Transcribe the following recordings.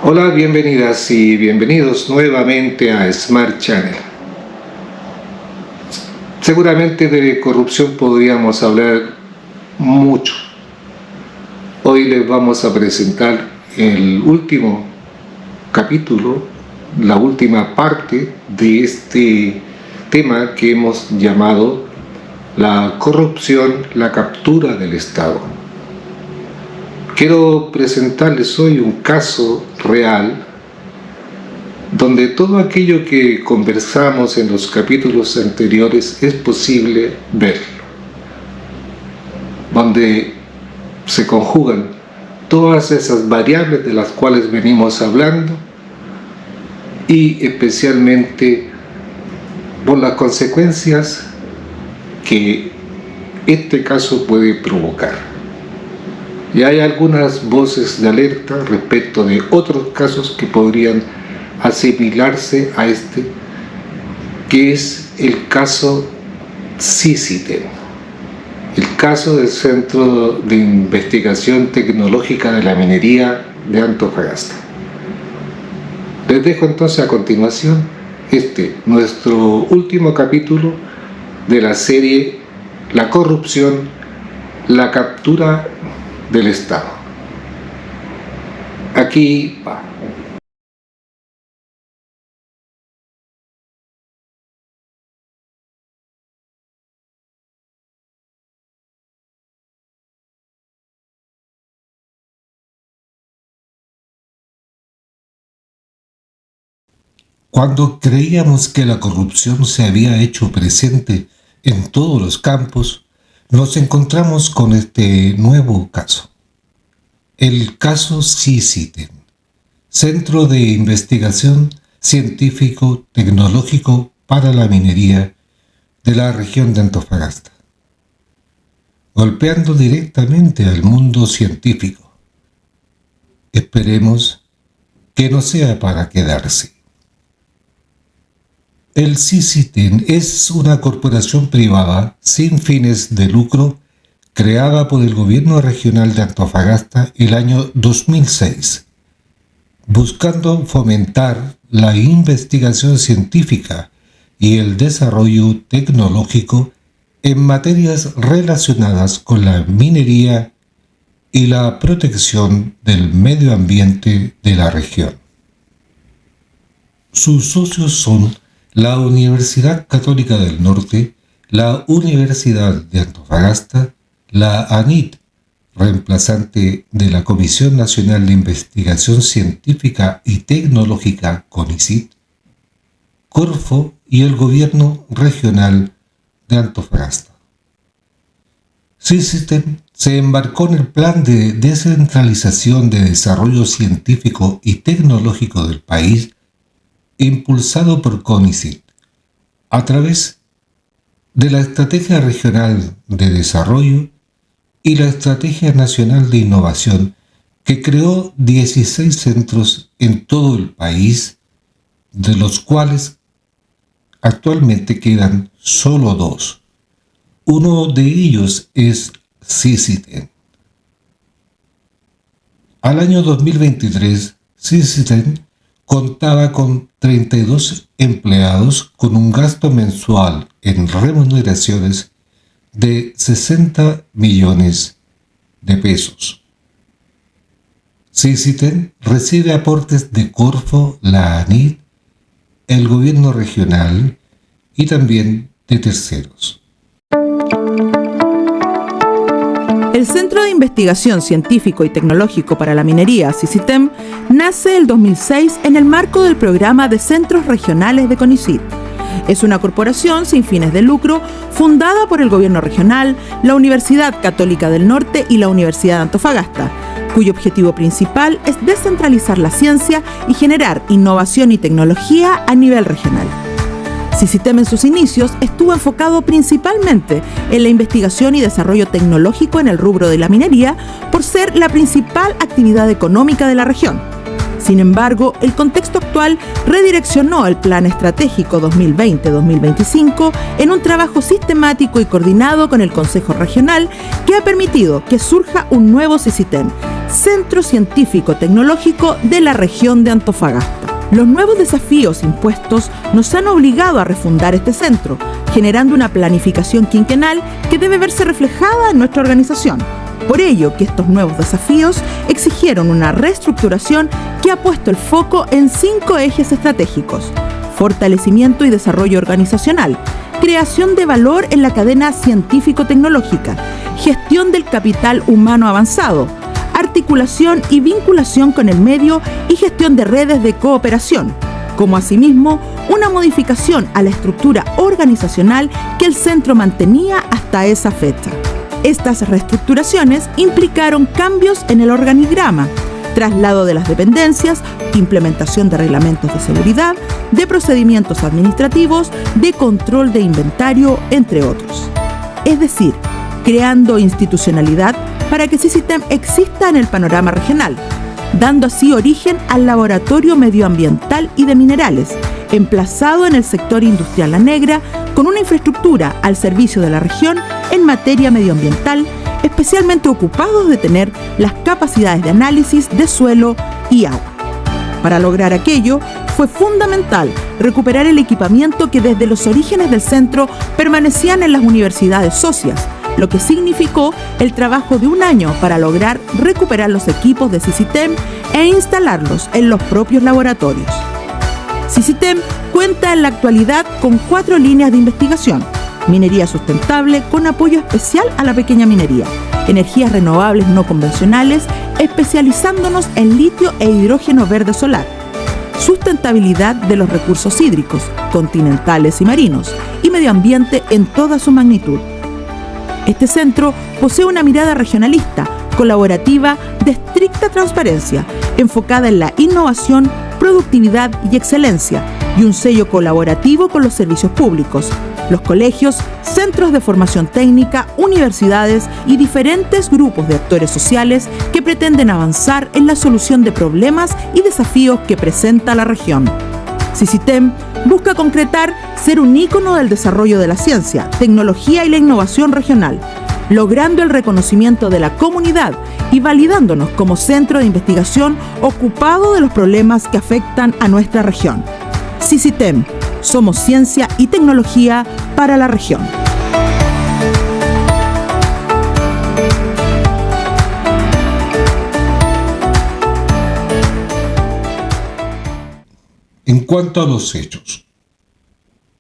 Hola, bienvenidas y bienvenidos nuevamente a Smart Channel. Seguramente de corrupción podríamos hablar mucho. Hoy les vamos a presentar el último capítulo, la última parte de este tema que hemos llamado la corrupción, la captura del Estado. Quiero presentarles hoy un caso real donde todo aquello que conversamos en los capítulos anteriores es posible verlo, donde se conjugan todas esas variables de las cuales venimos hablando y especialmente por las consecuencias que este caso puede provocar. Y hay algunas voces de alerta respecto de otros casos que podrían asimilarse a este, que es el caso CICITEM, el caso del Centro de Investigación Tecnológica de la Minería de Antofagasta. Les dejo entonces a continuación nuestro último capítulo de la serie La corrupción, la captura del Estado. Aquí va. Cuando creíamos que la corrupción se había hecho presente en todos los campos, nos encontramos con este nuevo caso. El caso CICITEM, Centro de Investigación Científico-Tecnológico para la Minería de la región de Antofagasta, golpeando directamente al mundo científico. Esperemos que no sea para quedarse. El CICITEM es una corporación privada sin fines de lucro creada por el gobierno regional de Antofagasta el año 2006, buscando fomentar la investigación científica y el desarrollo tecnológico en materias relacionadas con la minería y la protección del medio ambiente de la región. Sus socios son la Universidad Católica del Norte, la Universidad de Antofagasta, la ANIT, reemplazante de la Comisión Nacional de Investigación Científica y Tecnológica, CONICIT, Corfo y el Gobierno Regional de Antofagasta. CICITEM se embarcó en el plan de descentralización de desarrollo científico y tecnológico del país impulsado por CONICIT, a través de la Estrategia Regional de Desarrollo y la Estrategia Nacional de Innovación, que creó 16 centros en todo el país, de los cuales actualmente quedan solo 2. Uno de ellos es CICITEM. Al año 2023, CICITEM contaba con 32 empleados con un gasto mensual en remuneraciones de 60 millones de pesos. CICITEM recibe aportes de Corfo, la ANIT, el gobierno regional y también de terceros. El Centro de Investigación Científico y Tecnológico para la Minería, CICITEM, nace el 2006 en el marco del programa de Centros Regionales de CONICIT. Es una corporación sin fines de lucro fundada por el Gobierno Regional, la Universidad Católica del Norte y la Universidad de Antofagasta, cuyo objetivo principal es descentralizar la ciencia y generar innovación y tecnología a nivel regional. CICITEM en sus inicios estuvo enfocado principalmente en la investigación y desarrollo tecnológico en el rubro de la minería por ser la principal actividad económica de la región. Sin embargo, el contexto actual redireccionó el Plan Estratégico 2020-2025 en un trabajo sistemático y coordinado con el Consejo Regional que ha permitido que surja un nuevo CICITEM, Centro Científico Tecnológico de la región de Antofagasta. Los nuevos desafíos impuestos nos han obligado a refundar este centro, generando una planificación quinquenal que debe verse reflejada en nuestra organización. Por ello que estos nuevos desafíos exigieron una reestructuración que ha puesto el foco en 5 ejes estratégicos: fortalecimiento y desarrollo organizacional, creación de valor en la cadena científico-tecnológica, gestión del capital humano avanzado, articulación y vinculación con el medio y gestión de redes de cooperación, como asimismo una modificación a la estructura organizacional que el centro mantenía hasta esa fecha. Estas reestructuraciones implicaron cambios en el organigrama, traslado de las dependencias, implementación de reglamentos de seguridad, de procedimientos administrativos, de control de inventario, entre otros. Es decir, creando institucionalidad para que Sisitem exista en el panorama regional, dando así origen al Laboratorio Medioambiental y de Minerales, emplazado en el sector industrial La Negra, con una infraestructura al servicio de la región en materia medioambiental, especialmente ocupados de tener las capacidades de análisis de suelo y agua. Para lograr aquello, fue fundamental recuperar el equipamiento que desde los orígenes del centro permanecían en las universidades socias, lo que significó el trabajo de un año para lograr recuperar los equipos de Sisitem e instalarlos en los propios laboratorios. Sisitem cuenta en la actualidad con 4 líneas de investigación: minería sustentable con apoyo especial a la pequeña minería, energías renovables no convencionales, especializándonos en litio e hidrógeno verde solar, sustentabilidad de los recursos hídricos, continentales y marinos, y medio ambiente en toda su magnitud. Este centro posee una mirada regionalista, colaborativa, de estricta transparencia, enfocada en la innovación, productividad y excelencia, y un sello colaborativo con los servicios públicos, los colegios, centros de formación técnica, universidades y diferentes grupos de actores sociales que pretenden avanzar en la solución de problemas y desafíos que presenta la región. Sisitem busca concretar ser un ícono del desarrollo de la ciencia, tecnología y la innovación regional, logrando el reconocimiento de la comunidad y validándonos como centro de investigación ocupado de los problemas que afectan a nuestra región. Sisitem, somos ciencia y tecnología para la región. En cuanto a los hechos,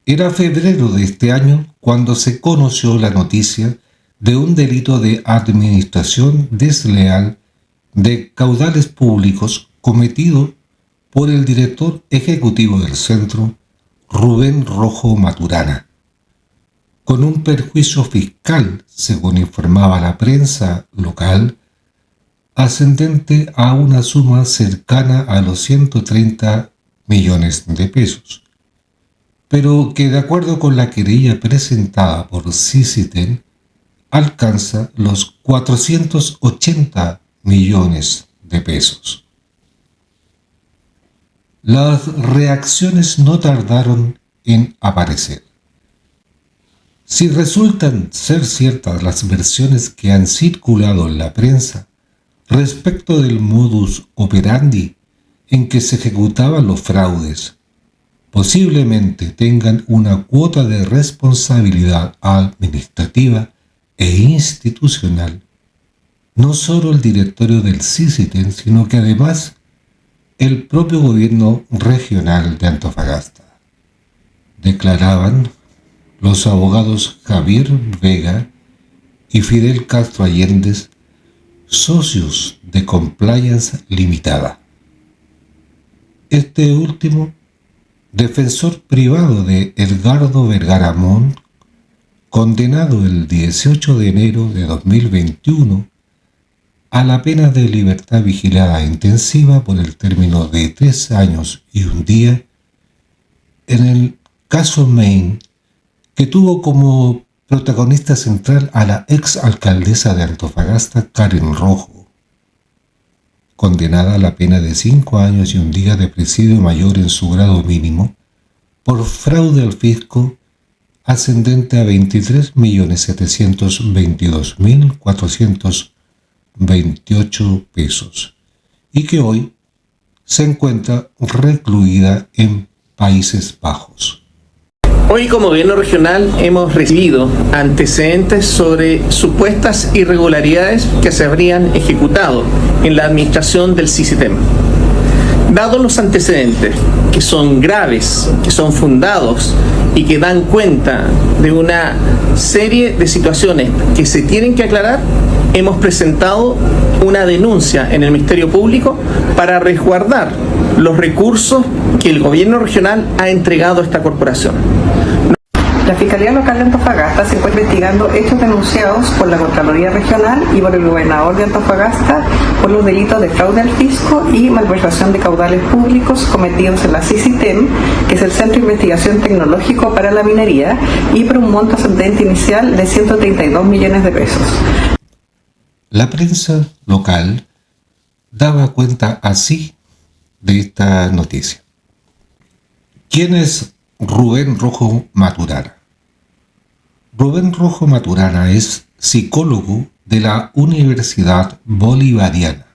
era febrero de este año cuando se conoció la noticia de un delito de administración desleal de caudales públicos cometido por el director ejecutivo del centro, Rubén Rojo Maturana, con un perjuicio fiscal, según informaba la prensa local, ascendente a una suma cercana a los 130 millones de pesos, pero que de acuerdo con la querella presentada por Sisitem alcanza los 480 millones de pesos. Las reacciones no tardaron en aparecer. Si resultan ser ciertas las versiones que han circulado en la prensa respecto del modus operandi en que se ejecutaban los fraudes, posiblemente tengan una cuota de responsabilidad administrativa e institucional, no solo el directorio del Sisitem, sino que además el propio gobierno regional de Antofagasta, declaraban los abogados Javier Vega y Fidel Castro Allende, socios de Compliance Limitada. Este último, defensor privado de Edgardo Vergara Montt, condenado el 18 de enero de 2021 a la pena de libertad vigilada intensiva por el término de 3 años y 1 día en el caso Maine, que tuvo como protagonista central a la ex alcaldesa de Antofagasta, Karen Rojo, condenada a la pena de 5 años y 1 día de presidio mayor en su grado mínimo por fraude al fisco ascendente a 23.722.400 28 pesos y que hoy se encuentra recluida en Países Bajos. Hoy como gobierno regional hemos recibido antecedentes sobre supuestas irregularidades que se habrían ejecutado en la administración del SISITEM. Dados los antecedentes, que son graves, que son fundados y que dan cuenta de una serie de situaciones que se tienen que aclarar, hemos presentado una denuncia en el Ministerio Público para resguardar los recursos que el gobierno regional ha entregado a esta corporación. La Fiscalía Local de Antofagasta se encuentra investigando hechos denunciados por la Contraloría Regional y por el gobernador de Antofagasta por los delitos de fraude al fisco y malversación de caudales públicos cometidos en la SISITEM, que es el Centro de Investigación Tecnológico para la Minería, y por un monto ascendente inicial de 132 millones de pesos. La prensa local daba cuenta así de esta noticia. ¿Quién es Rubén Rojo Maturana? Rubén Rojo Maturana es psicólogo de la Universidad Bolivariana,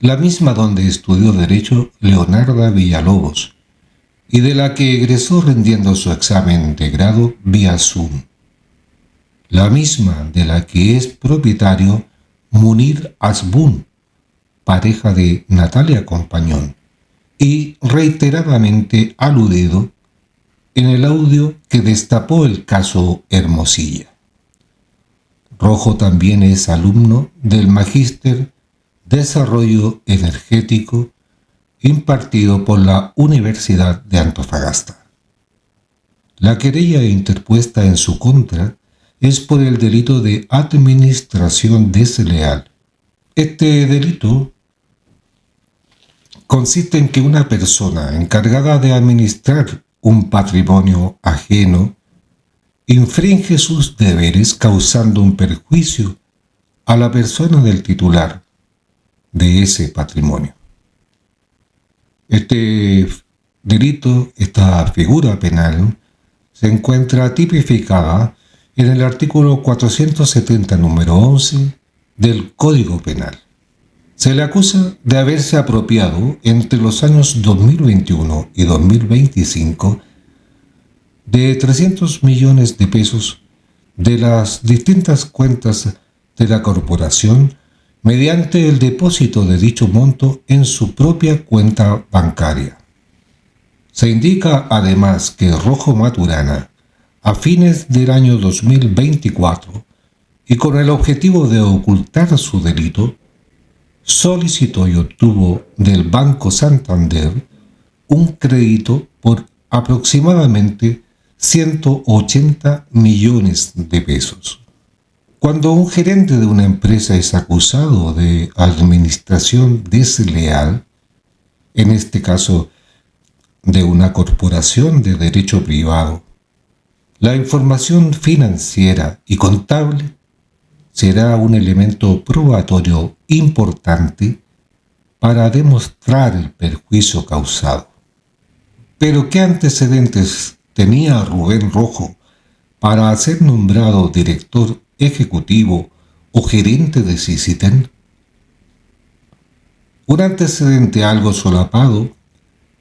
la misma donde estudió Derecho Leonarda Villalobos y de la que egresó rindiendo su examen de grado vía Zoom, la misma de la que es propietario Munir Asbun, pareja de Natalia Compañón, y reiteradamente aludido en el audio que destapó el caso Hermosilla. Rojo también es alumno del Magíster Desarrollo Energético impartido por la Universidad de Antofagasta. La querella interpuesta en su contra es por el delito de administración desleal. Este delito consiste en que una persona encargada de administrar un patrimonio ajeno infringe sus deberes causando un perjuicio a la persona del titular de ese patrimonio. Este delito, esta figura penal, se encuentra tipificada en el artículo 470, número 11 del Código Penal. Se le acusa de haberse apropiado entre los años 2021 y 2025 de 300 millones de pesos de las distintas cuentas de la corporación mediante el depósito de dicho monto en su propia cuenta bancaria. Se indica además que Rojo Maturana, a fines del año 2024, y con el objetivo de ocultar su delito, solicitó y obtuvo del Banco Santander un crédito por aproximadamente 180 millones de pesos. Cuando un gerente de una empresa es acusado de administración desleal, en este caso de una corporación de derecho privado, la información financiera y contable será un elemento probatorio importante para demostrar el perjuicio causado. Pero ¿qué antecedentes tenía Rubén Rojo para ser nombrado director ejecutivo o gerente de SISITEM? Un antecedente algo solapado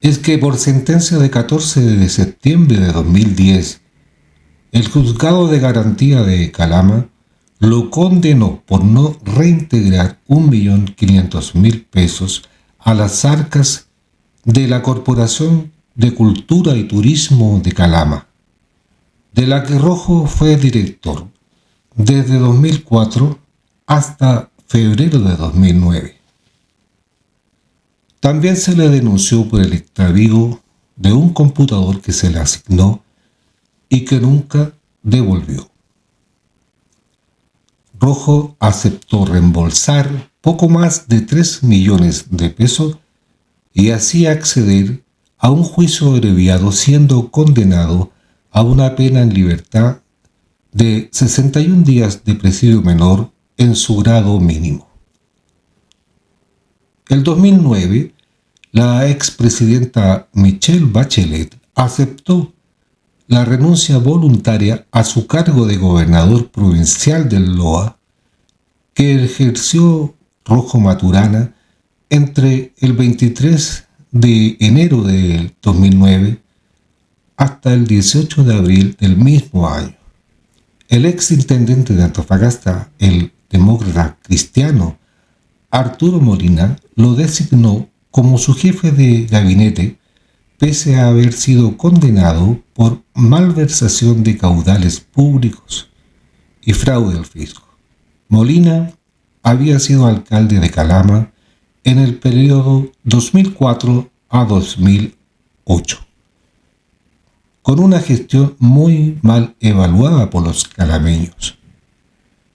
es que por sentencia de 14 de septiembre de 2010, el Juzgado de Garantía de Calama lo condenó por no reintegrar 1.500.000 pesos a las arcas de la Corporación de Cultura y Turismo de Calama, de la que Rojo fue director desde 2004 hasta febrero de 2009. También se le denunció por el extravío de un computador que se le asignó y que nunca devolvió. Rojo aceptó reembolsar poco más de 3 millones de pesos y así acceder a un juicio abreviado, siendo condenado a una pena en libertad de 61 días de presidio menor en su grado mínimo. En 2009, la expresidenta Michelle Bachelet aceptó la renuncia voluntaria a su cargo de gobernador provincial del Loa, que ejerció Rojo Maturana entre el 23 de enero del 2009 hasta el 18 de abril del mismo año. El ex intendente de Antofagasta, el demócrata cristiano Arturo Molina, lo designó como su jefe de gabinete, pese a haber sido condenado por malversación de caudales públicos y fraude al fisco. Molina había sido alcalde de Calama en el periodo 2004 a 2008, con una gestión muy mal evaluada por los calameños.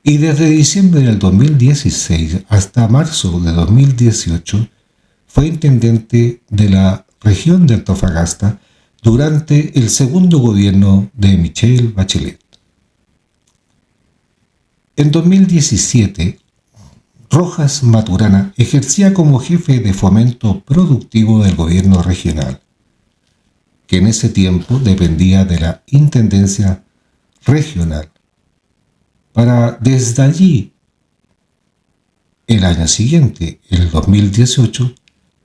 Y desde diciembre del 2016 hasta marzo de 2018 fue intendente de la región de Antofagasta durante el segundo gobierno de Michelle Bachelet. En 2017, Rojas Maturana ejercía como jefe de fomento productivo del gobierno regional, que en ese tiempo dependía de la Intendencia Regional, para desde allí, el año siguiente, el 2018,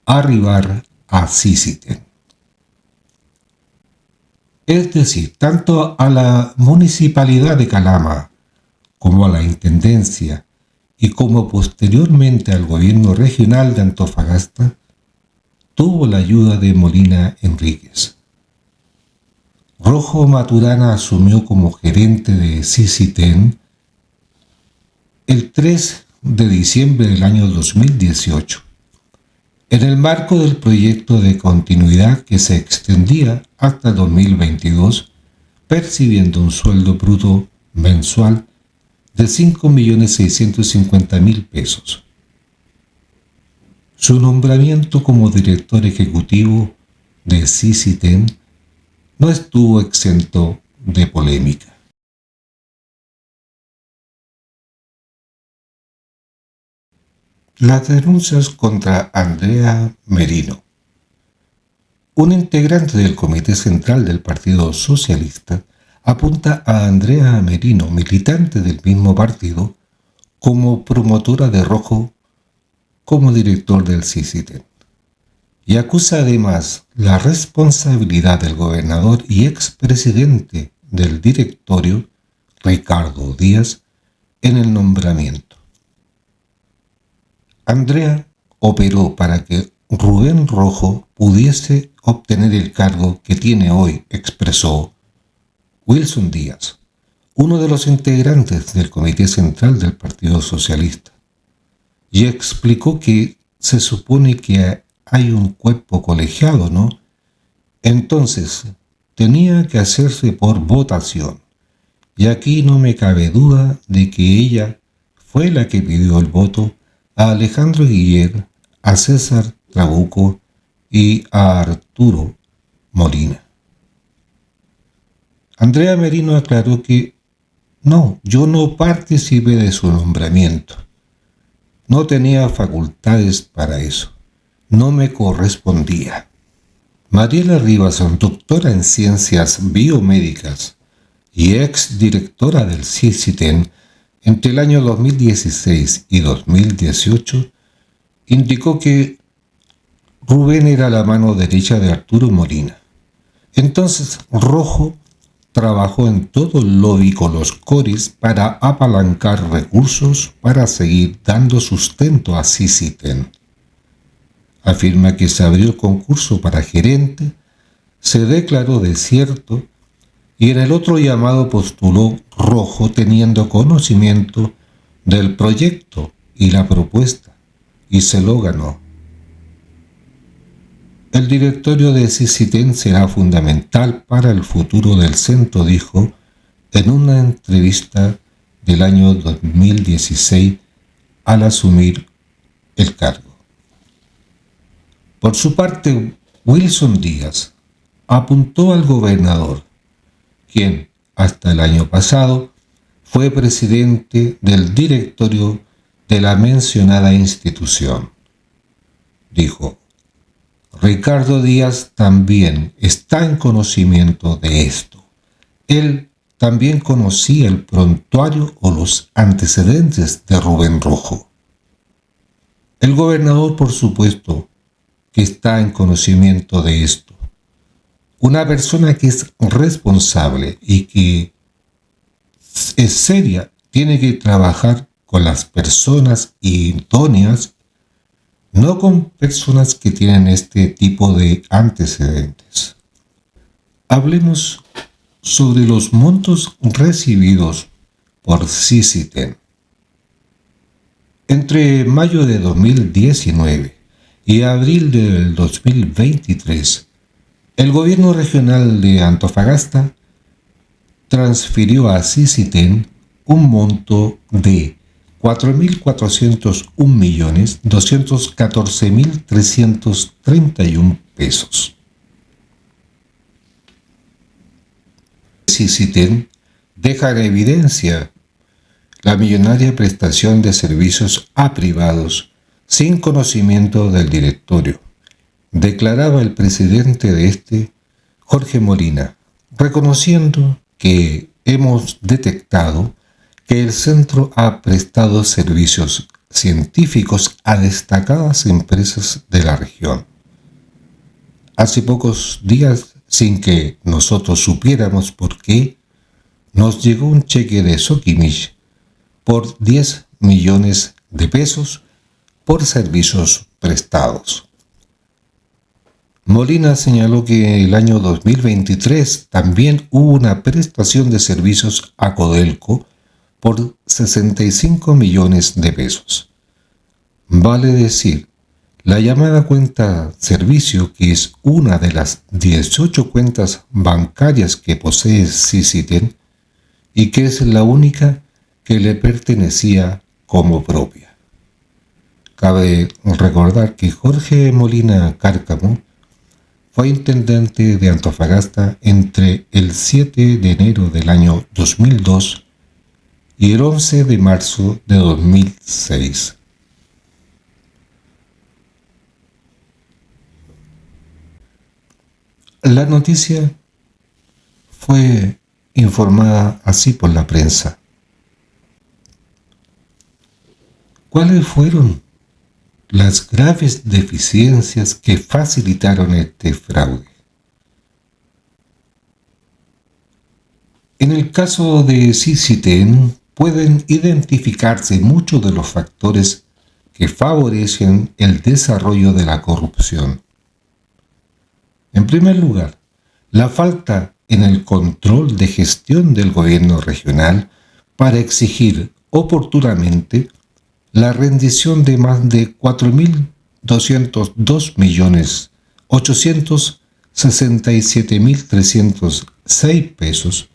arribar a Sisiten. Es decir, tanto a la Municipalidad de Calama como a la Intendencia y como posteriormente al gobierno regional de Antofagasta, tuvo la ayuda de Molina Enríquez. Rojo Maturana asumió como gerente de Sisiten el 3 de diciembre del año 2018, en el marco del proyecto de continuidad que se extendía hasta 2022, percibiendo un sueldo bruto mensual de 5.650.000 pesos. Su nombramiento como director ejecutivo de Sisiten no estuvo exento de polémica. Las denuncias contra Andrea Merino, un integrante del Comité Central del Partido Socialista, apunta a Andrea Merino, militante del mismo partido, como promotora de Rojo como director del Sisiten, y acusa además la responsabilidad del gobernador y expresidente del directorio, Ricardo Díaz, en el nombramiento. Andrea operó para que Rubén Rojo pudiese obtener el cargo que tiene hoy, expresó Wilson Díaz, uno de los integrantes del Comité Central del Partido Socialista, y explicó que se supone que hay un cuerpo colegiado, ¿no? Entonces, tenía que hacerse por votación, y aquí no me cabe duda de que ella fue la que pidió el voto a Alejandro Guiller, a César Trabuco y a Arturo Molina. Andrea Merino aclaró que no, yo no participé de su nombramiento. No tenía facultades para eso. No me correspondía. Mariela Rivas, doctora en ciencias biomédicas y ex directora del Sisiten entre el año 2016 y 2018, indicó que Rubén era la mano derecha de Arturo Molina. Entonces, Rojo trabajó en todo el lobby con los coris para apalancar recursos para seguir dando sustento a Sisiten. Afirma que se abrió el concurso para gerente, se declaró desierto y en el otro llamado postuló Rojo teniendo conocimiento del proyecto y la propuesta, y se lo ganó. El directorio de Sisiten será fundamental para el futuro del centro, dijo en una entrevista del año 2016 al asumir el cargo. Por su parte, Wilson Díaz apuntó al gobernador, quien hasta el año pasado fue presidente del directorio de la mencionada institución. Dijo: Ricardo Díaz también está en conocimiento de esto. Él también conocía el prontuario o los antecedentes de Rubén Rojo. El gobernador, por supuesto, que está en conocimiento de esto. Una persona que es responsable y que es seria tiene que trabajar con las personas idóneas, no con personas que tienen este tipo de antecedentes. Hablemos sobre los montos recibidos por Sisithén. Entre mayo de 2019 y abril del 2023, el gobierno regional de Antofagasta transfirió a Sisithén un monto de 4.401.214.331 pesos. Sisithén deja en evidencia la millonaria prestación de servicios a privados sin conocimiento del directorio, declaraba el presidente de este, Jorge Molina, reconociendo que hemos detectado que el centro ha prestado servicios científicos a destacadas empresas de la región. Hace pocos días, sin que nosotros supiéramos por qué, nos llegó un cheque de Sokimich por 10 millones de pesos por servicios prestados. Molina señaló que el año 2023 también hubo una prestación de servicios a Codelco por 65 millones de pesos. Vale decir, la llamada cuenta servicio, que es una de las 18 cuentas bancarias que posee Sisithén y que es la única que le pertenecía como propia. Cabe recordar que Jorge Molina Cárcamo fue intendente de Antofagasta entre el 7 de enero del año 2002 y el 11 de marzo de 2006. La noticia fue informada así por la prensa. ¿Cuáles fueron las graves deficiencias que facilitaron este fraude? En el caso de Sisithén pueden identificarse muchos de los factores que favorecen el desarrollo de la corrupción. En primer lugar, la falta en el control de gestión del gobierno regional para exigir oportunamente la rendición de más de 4.202.867.306 pesos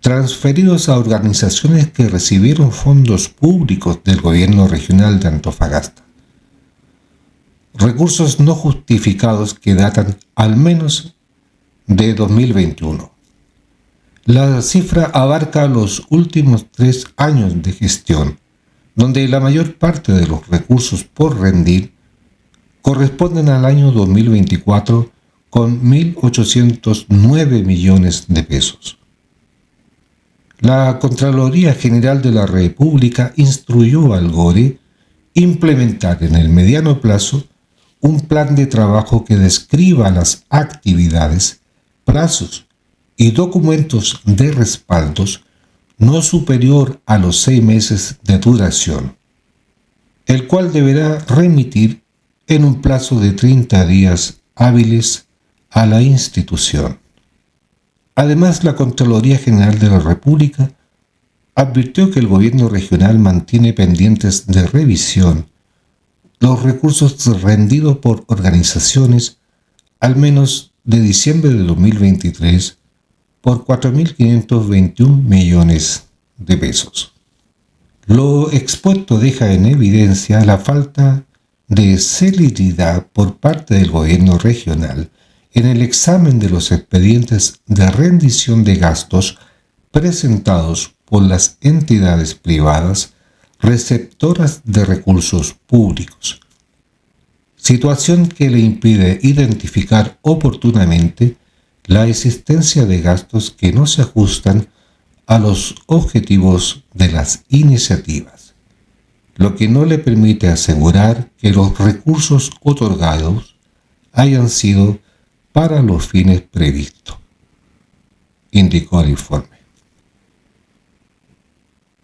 transferidos a organizaciones que recibieron fondos públicos del gobierno regional de Antofagasta. Recursos no justificados que datan al menos de 2021. La cifra abarca los últimos 3 años de gestión, donde la mayor parte de los recursos por rendir corresponden al año 2024 con 1.809 millones de pesos. La Contraloría General de la República instruyó al GORE implementar en el mediano plazo un plan de trabajo que describa las actividades, plazos y documentos de respaldos no superior a los 6 meses de duración, el cual deberá remitir en un plazo de 30 días hábiles a la institución. Además, la Contraloría General de la República advirtió que el gobierno regional mantiene pendientes de revisión los recursos rendidos por organizaciones al menos de diciembre de 2023 por 4.521 millones de pesos. Lo expuesto deja en evidencia la falta de celeridad por parte del gobierno regional en el examen de los expedientes de rendición de gastos presentados por las entidades privadas receptoras de recursos públicos, situación que le impide identificar oportunamente la existencia de gastos que no se ajustan a los objetivos de las iniciativas. lo que no le permite asegurar que los recursos otorgados hayan sido para los fines previstos, indicó el informe.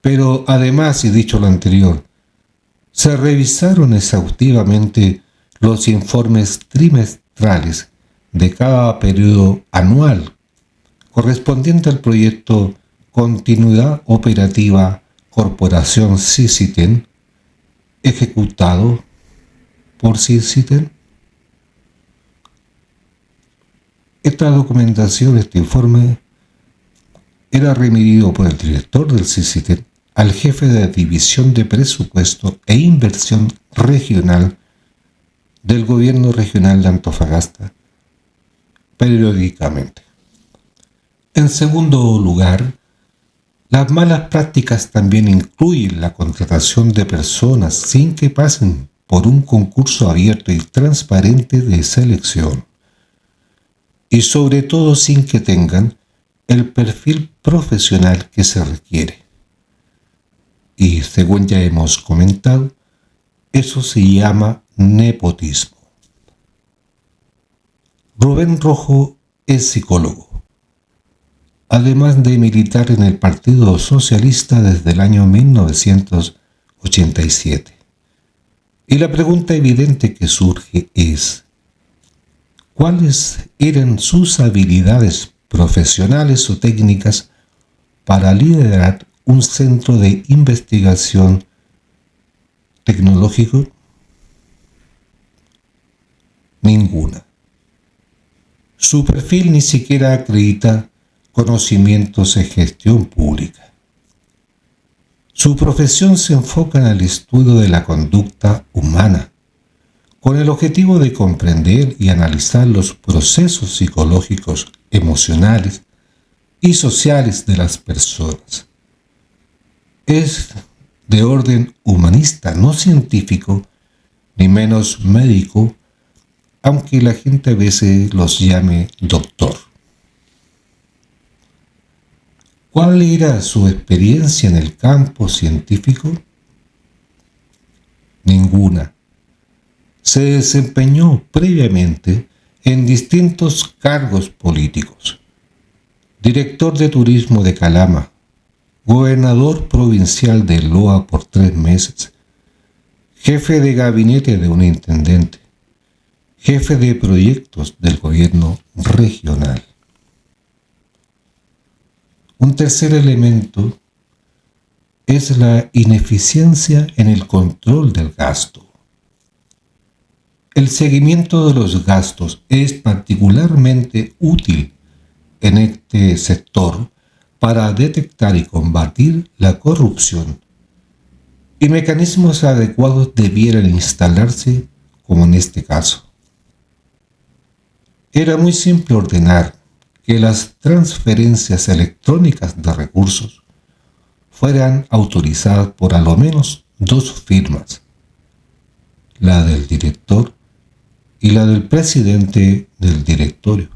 Pero además, y dicho lo anterior, se revisaron exhaustivamente los informes trimestrales de cada periodo anual correspondiente al proyecto Continuidad Operativa Corporación SISITEN, ejecutado por SISITEN. Esta documentación, este informe, era remitido por el director del SISITEN al jefe de División de Presupuesto e Inversión Regional del Gobierno Regional de Antofagasta periódicamente. En segundo lugar, las malas prácticas también incluyen la contratación de personas sin que pasen por un concurso abierto y transparente de selección, y sobre todo sin que tengan el perfil profesional que se requiere. Y según ya hemos comentado, eso se llama nepotismo. Rubén Rojo es psicólogo, además de militar en el Partido Socialista desde el año 1987. Y la pregunta evidente que surge es: ¿cuáles eran sus habilidades profesionales o técnicas para liderar un centro de investigación tecnológico? Ninguna. Su perfil ni siquiera acredita conocimientos en gestión pública. Su profesión se enfoca en el estudio de la conducta humana, con el objetivo de comprender y analizar los procesos psicológicos, emocionales y sociales de las personas. Es de orden humanista, no científico, ni menos médico, aunque la gente a veces los llame doctor. ¿Cuál era su experiencia en el campo científico? Ninguna. Se desempeñó previamente en distintos cargos políticos: director de turismo de Calama, gobernador provincial de Loa por 3 meses, jefe de gabinete de un intendente, jefe de proyectos del gobierno regional. Un tercer elemento es la ineficiencia en el control del gasto. El seguimiento de los gastos es particularmente útil en este sector para detectar y combatir la corrupción, y mecanismos adecuados debieran instalarse, como en este caso. Era muy simple ordenar que las transferencias electrónicas de recursos fueran autorizadas por a lo menos 2 firmas, la del director y la del presidente del directorio,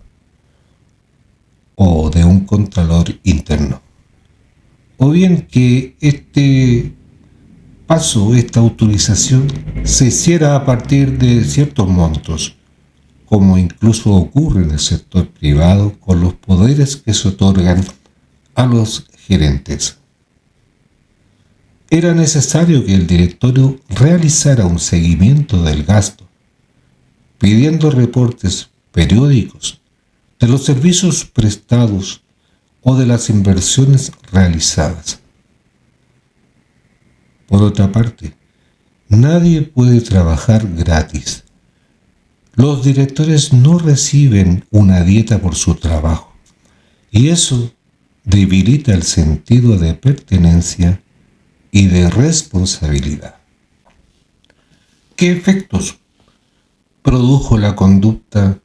o de un contralor interno, o bien que este paso, esta autorización, se hiciera a partir de ciertos montos, como incluso ocurre en el sector privado con los poderes que se otorgan a los gerentes. Era necesario que el directorio realizara un seguimiento del gasto, pidiendo reportes periódicos de los servicios prestados o de las inversiones realizadas. Por otra parte, nadie puede trabajar gratis. Los directores no reciben una dieta por su trabajo, y eso debilita el sentido de pertenencia y de responsabilidad. ¿Qué efectos produjo la conducta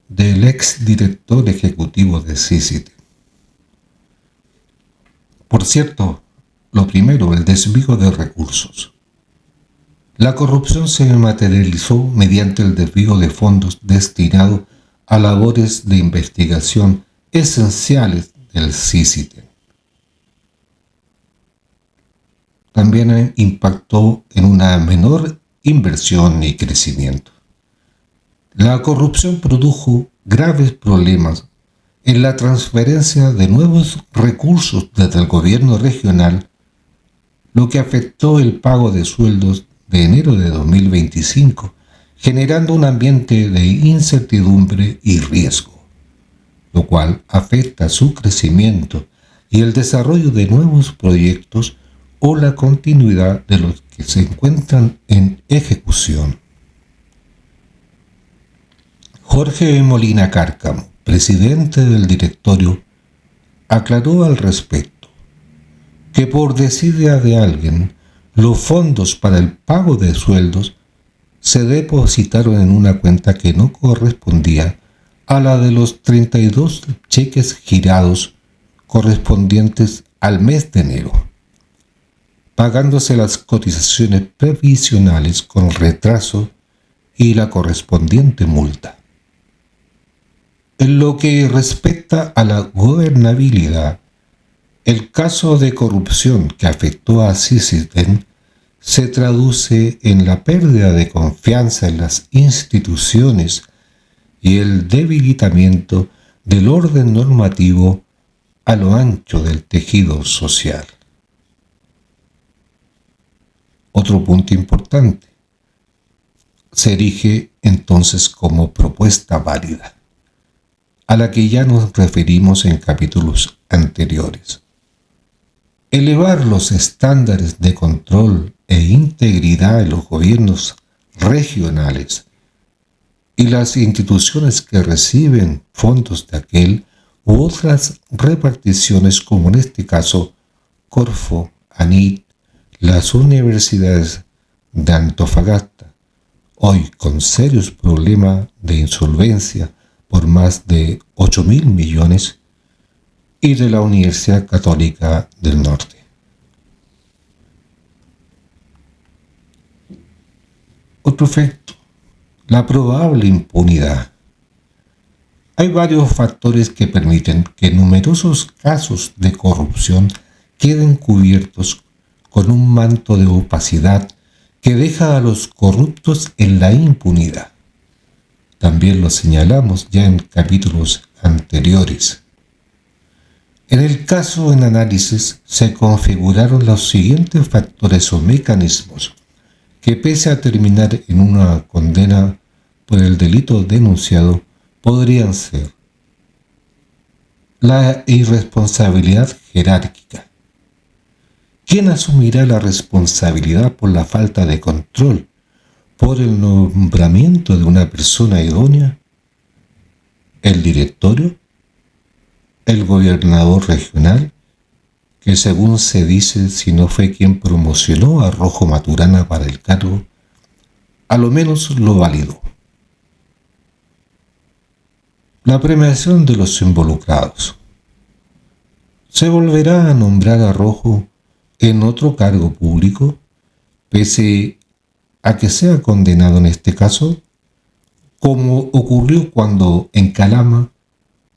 del ex director ejecutivo de SISITEN? Por cierto, lo primero, el desvío de recursos. La corrupción se materializó mediante el desvío de fondos destinados a labores de investigación esenciales del SISITEN. también impactó en una menor inversión y crecimiento. La corrupción produjo graves problemas en la transferencia de nuevos recursos desde el gobierno regional, lo que afectó el pago de sueldos de enero de 2025, generando un ambiente de incertidumbre y riesgo, lo cual afecta su crecimiento y el desarrollo de nuevos proyectos o la continuidad de los que se encuentran en ejecución. Jorge Molina Cárcamo, presidente del directorio, aclaró al respecto que por desidia de alguien, los fondos para el pago de sueldos se depositaron en una cuenta que no correspondía a la de los 32 cheques girados correspondientes al mes de enero, pagándose las cotizaciones previsionales con retraso y la correspondiente multa. En lo que respecta a la gobernabilidad, el caso de corrupción que afectó a Sisiten se traduce en la pérdida de confianza en las instituciones y el debilitamiento del orden normativo a lo ancho del tejido social. Otro punto importante se erige entonces como propuesta válida, a la que ya nos referimos en capítulos anteriores. Elevar los estándares de control e integridad de los gobiernos regionales y las instituciones que reciben fondos de aquel u otras reparticiones, como en este caso Corfo, ANIT, las universidades de Antofagasta, hoy con serios problemas de insolvencia por más de 8.000 millones, y de la Universidad Católica del Norte. Otro efecto, la probable impunidad. Hay varios factores que permiten que numerosos casos de corrupción queden cubiertos con un manto de opacidad que deja a los corruptos en la impunidad. También lo señalamos ya en capítulos anteriores. En el caso en análisis se configuraron los siguientes factores o mecanismos que, pese a terminar en una condena por el delito denunciado, podrían ser: la irresponsabilidad jerárquica. ¿Quién asumirá la responsabilidad por la falta de control, por el nombramiento de una persona idónea? ¿El directorio? ¿El gobernador regional, que según se dice, si no fue quien promocionó a Rojo Maturana para el cargo, a lo menos lo validó? La premiación de los involucrados. ¿Se volverá a nombrar a Rojo en otro cargo público, pese a que sea condenado en este caso, como ocurrió cuando en Calama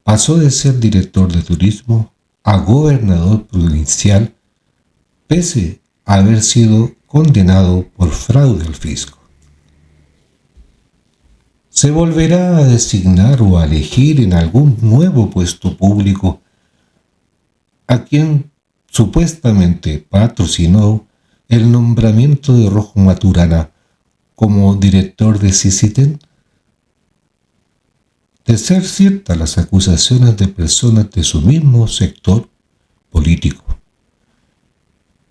pasó de ser director de turismo a gobernador provincial, pese a haber sido condenado por fraude al fisco? ¿Se volverá a designar o a elegir en algún nuevo puesto público a quien supuestamente patrocinó el nombramiento de Rojo Maturana como director de Sisiten? De ser ciertas las acusaciones de personas de su mismo sector político,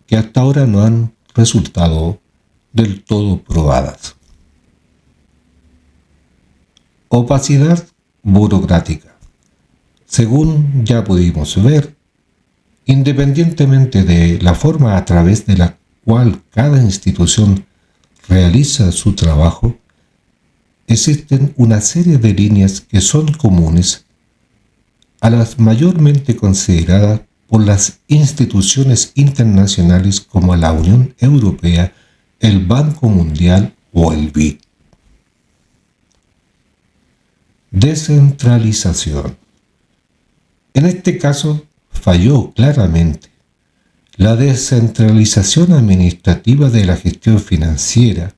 que hasta ahora no han resultado del todo probadas. Opacidad burocrática. Según ya pudimos ver, independientemente de la forma a través de la cual cada institución realiza su trabajo, existen una serie de líneas que son comunes a las mayormente consideradas por las instituciones internacionales como la Unión Europea, el Banco Mundial o el BID. Descentralización. En este caso falló claramente la descentralización administrativa de la gestión financiera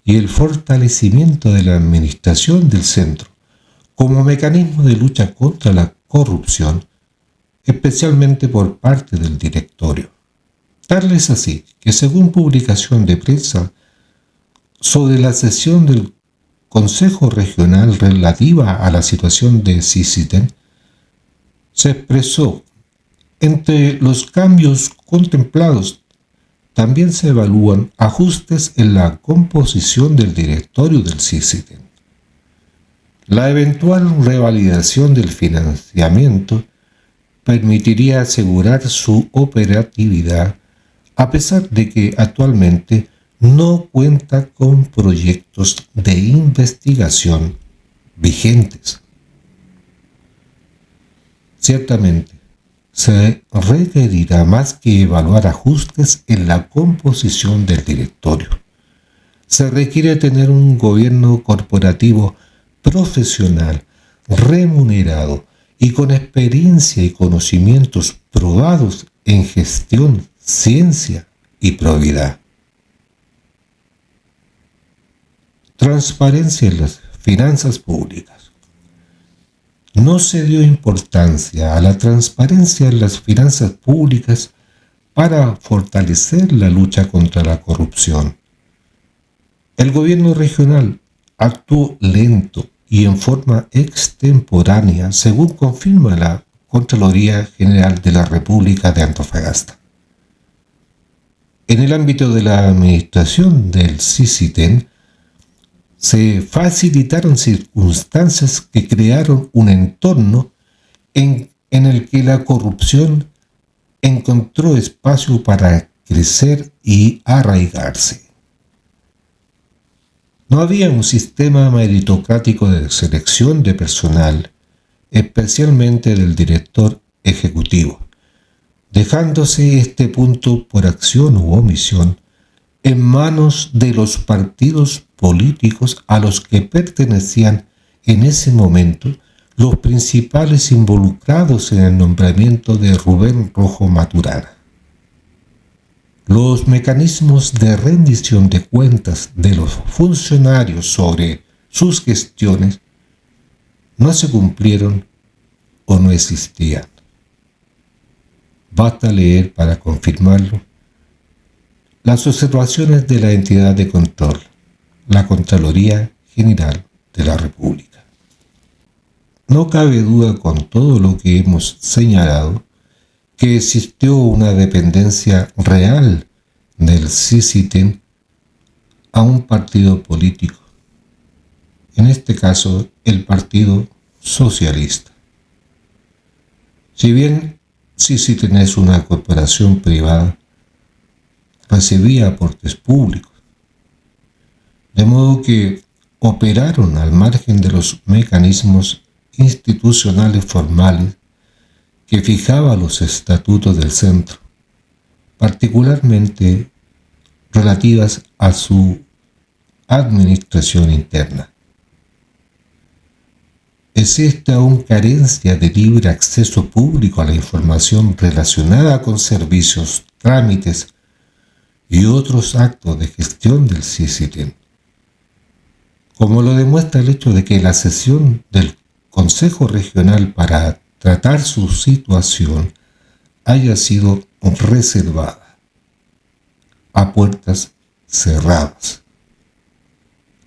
y el fortalecimiento de la administración del centro como mecanismo de lucha contra la corrupción, especialmente por parte del directorio. Tal es así que, según publicación de prensa sobre la sesión del Consejo Regional relativa a la situación de CICITEM, se expresó: entre los cambios contemplados también se evalúan ajustes en la composición del directorio del CICITEM. La eventual revalidación del financiamiento permitiría asegurar su operatividad, a pesar de que actualmente no cuenta con proyectos de investigación vigentes. Ciertamente, se requerirá más que evaluar ajustes en la composición del directorio. Se requiere tener un gobierno corporativo profesional, remunerado y con experiencia y conocimientos probados en gestión, ciencia y probidad. Transparencia en las finanzas públicas. No se dio importancia a la transparencia en las finanzas públicas para fortalecer la lucha contra la corrupción. El gobierno regional actuó lento y en forma extemporánea, según confirma la Contraloría General de la República de Antofagasta. En el ámbito de la administración del CICITEM, se facilitaron circunstancias que crearon un entorno en el que la corrupción encontró espacio para crecer y arraigarse. No había un sistema meritocrático de selección de personal, especialmente del director ejecutivo, dejándose este punto por acción u omisión en manos de los partidos políticos a los que pertenecían en ese momento los principales involucrados en el nombramiento de Rubén Rojo Maturana. Los mecanismos de rendición de cuentas de los funcionarios sobre sus gestiones no se cumplieron o no existían. Basta leer para confirmarlo las observaciones de la entidad de control, la Contraloría General de la República. No cabe duda, con todo lo que hemos señalado, que existió una dependencia real del CICITEM a un partido político, en este caso el Partido Socialista. Si bien CICITEM es una corporación privada, recibía aportes públicos, de modo que operaron al margen de los mecanismos institucionales formales que fijaba los estatutos del centro, particularmente relativas a su administración interna. Existe aún carencia de libre acceso público a la información relacionada con servicios, trámites y otros actos de gestión del CICITEM, como lo demuestra el hecho de que la sesión del Consejo Regional para tratar su situación haya sido reservada a puertas cerradas.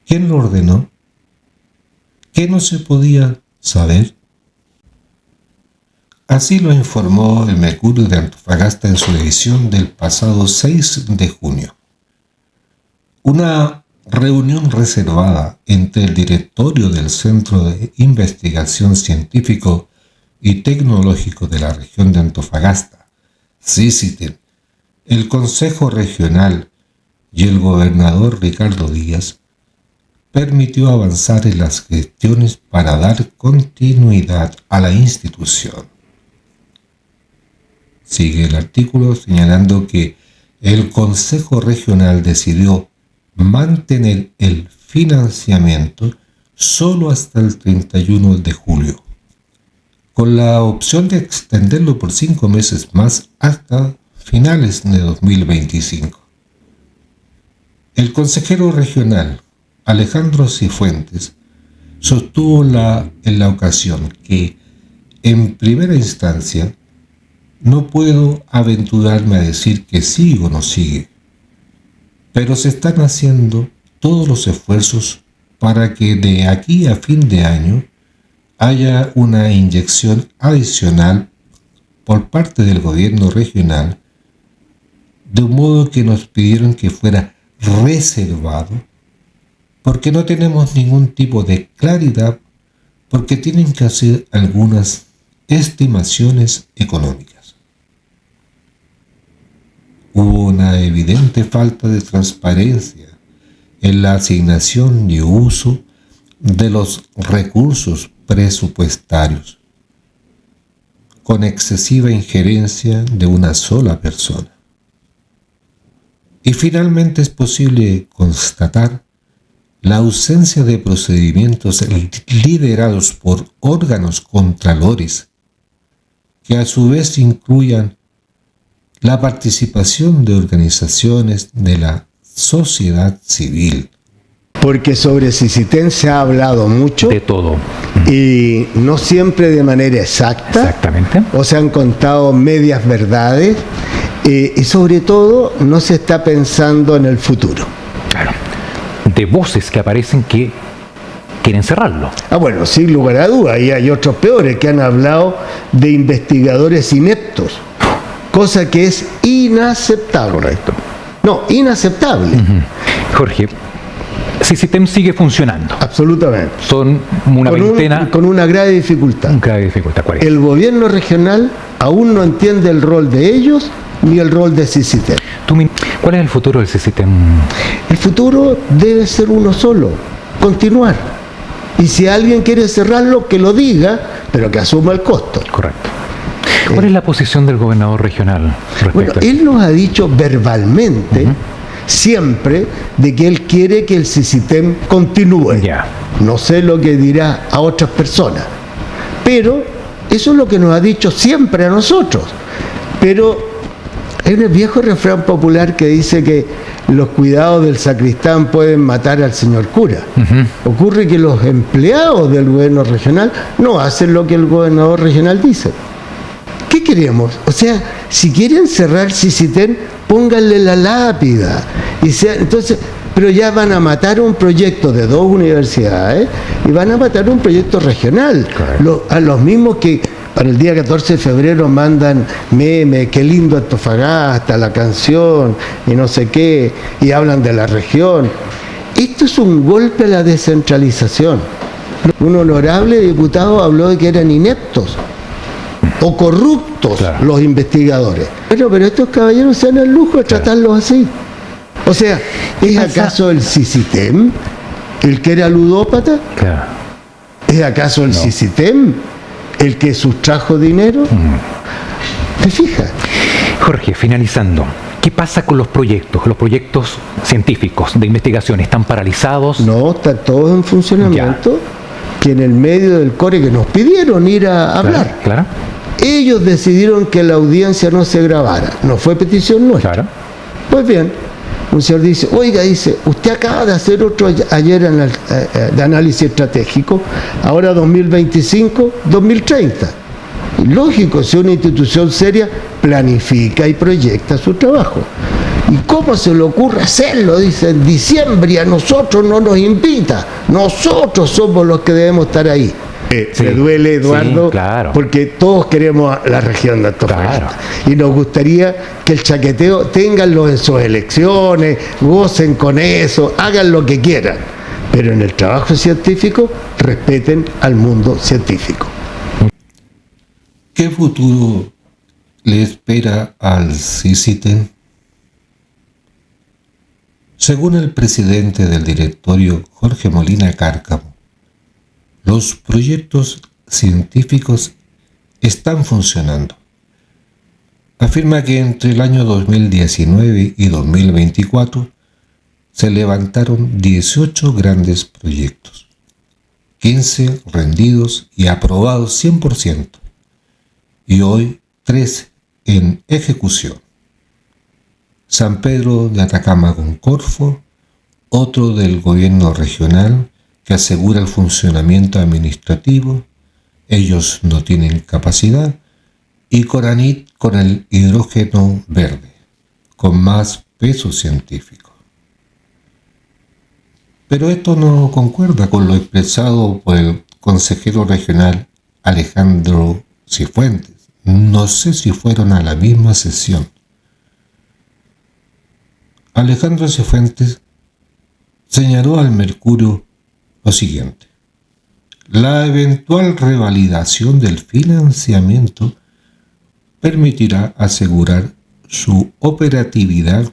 ¿Quién lo ordenó? ¿Qué no se podía saber? Así lo informó el Mercurio de Antofagasta en su edición del pasado 6 de junio. Una reunión reservada entre el directorio del Centro de Investigación Científico y Tecnológico de la región de Antofagasta, CICITEM, el Consejo Regional y el gobernador Ricardo Díaz, permitió avanzar en las gestiones para dar continuidad a la institución. Sigue el artículo señalando que el Consejo Regional decidió mantener el financiamiento solo hasta el 31 de julio, con la opción de extenderlo por 5 meses más hasta finales de 2025. El consejero regional Alejandro Cifuentes sostuvo en la ocasión que, en primera instancia, no puedo aventurarme a decir que sigue o no sigue, pero se están haciendo todos los esfuerzos para que de aquí a fin de año haya una inyección adicional por parte del gobierno regional, de un modo que nos pidieron que fuera reservado, porque no tenemos ningún tipo de claridad, porque tienen que hacer algunas estimaciones económicas. Hubo una evidente falta de transparencia en la asignación y uso de los recursos presupuestarios, con excesiva injerencia de una sola persona. Y finalmente es posible constatar la ausencia de procedimientos liderados por órganos contralores, que a su vez incluyan la participación de organizaciones de la sociedad civil. Porque sobre CICITEM se ha hablado mucho. De todo. Y no siempre de manera exacta. Exactamente. O se han contado medias verdades. Y sobre todo no se está pensando en el futuro. Claro. De voces que aparecen que quieren cerrarlo. Bueno, sin lugar a dudas. Y hay otros peores que han hablado de investigadores ineptos. Cosa que es inaceptable. Correcto. No, inaceptable. Jorge, CICITEM sigue funcionando. Absolutamente. Son una veintena. Con una grave dificultad. Una grave dificultad. ¿Cuál es? El gobierno regional aún no entiende el rol de ellos ni el rol de CICITEM. ¿Cuál es el futuro del CICITEM? El futuro debe ser uno solo, continuar. Y si alguien quiere cerrarlo, que lo diga, pero que asuma el costo. Correcto. ¿Cuál es la posición del gobernador regional respecto a esto? Él nos ha dicho verbalmente, siempre, de que él quiere que el CICITEM continúe. Ya. No sé lo que dirá a otras personas, pero eso es lo que nos ha dicho siempre a nosotros. Pero hay un viejo refrán popular que dice que los cuidados del sacristán pueden matar al señor cura. Ocurre que los empleados del gobierno regional no hacen lo que el gobernador regional dice. ¿Qué queremos? O sea, si quieren cerrar CICITEM, pónganle la lápida. Entonces, pero ya van a matar un proyecto de 2 universidades y van a matar un proyecto regional. A los mismos que para el día 14 de febrero mandan memes, qué lindo Antofagasta, la canción y no sé qué, y hablan de la región. Esto es un golpe a la descentralización. Un honorable diputado habló de que eran ineptos o corruptos los investigadores. Pero estos caballeros se dan el lujo de tratarlos así. O sea, ¿es acaso el CICITEM el que era ludópata? ¿Es acaso el CICITEM el que sustrajo dinero? ¿Te fijas? Jorge, finalizando, ¿qué pasa con los proyectos? ¿Los proyectos científicos de investigación están paralizados? No, están todos en funcionamiento. Que en el medio del core que nos pidieron ir a hablar. Ellos decidieron que la audiencia no se grabara. No fue petición nuestra. Pues bien, un señor dice, oiga, usted acaba de hacer otro ayer de análisis estratégico, ahora 2025, 2030. Y lógico, si una institución seria planifica y proyecta su trabajo. ¿Y cómo se le ocurre hacerlo? Dice, en diciembre y a nosotros no nos invita. Nosotros somos los que debemos estar ahí. Me duele, Eduardo, porque todos queremos la región de Antofagasta. Y nos gustaría que el chaqueteo tenganlo en sus elecciones, gocen con eso, hagan lo que quieran. Pero en el trabajo científico, respeten al mundo científico. ¿Qué futuro le espera al CICITEM? Según el presidente del directorio, Jorge Molina Cárcamo, los proyectos científicos están funcionando. Afirma que entre el año 2019 y 2024 se levantaron 18 grandes proyectos, 15 rendidos y aprobados 100%, y hoy 13 en ejecución. San Pedro de Atacama con Corfo, otro del gobierno regional que asegura el funcionamiento administrativo, ellos no tienen capacidad, y Coranit con el hidrógeno verde, con más peso científico. Pero esto no concuerda con lo expresado por el consejero regional Alejandro Cifuentes. No sé si fueron a la misma sesión. Alejandro Cifuentes señaló al Mercurio lo siguiente: la eventual revalidación del financiamiento permitirá asegurar su operatividad,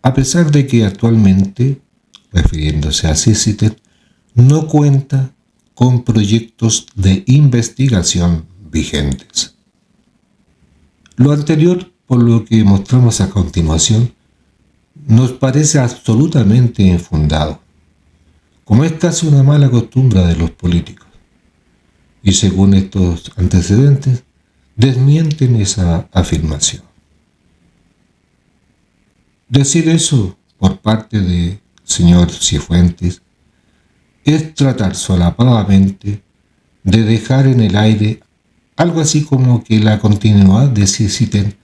a pesar de que actualmente, refiriéndose a CICITEC, no cuenta con proyectos de investigación vigentes. Lo anterior, por lo que mostramos a continuación, nos parece absolutamente infundado, como es casi una mala costumbre de los políticos. Y según estos antecedentes, desmienten esa afirmación. Decir eso por parte del señor Cifuentes es tratar solapadamente de dejar en el aire algo así como que la continuidad de CICITEC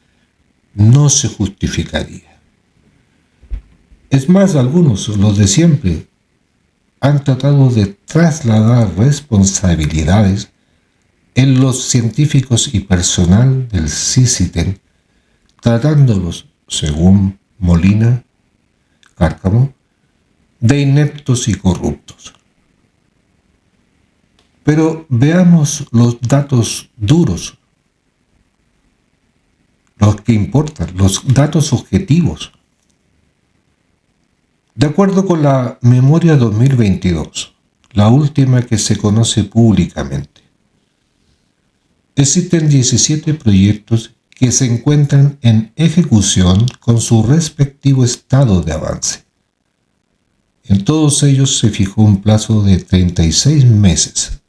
no se justificaría. Es más, algunos, los de siempre, han tratado de trasladar responsabilidades en los científicos y personal del CICITEC, tratándolos, según Molina Cárcamo, de ineptos y corruptos. Pero veamos los datos duros, los que importan, los datos objetivos. De acuerdo con la Memoria 2022, la última que se conoce públicamente, existen 17 proyectos que se encuentran en ejecución con su respectivo estado de avance. En todos ellos se fijó un plazo de 36 meses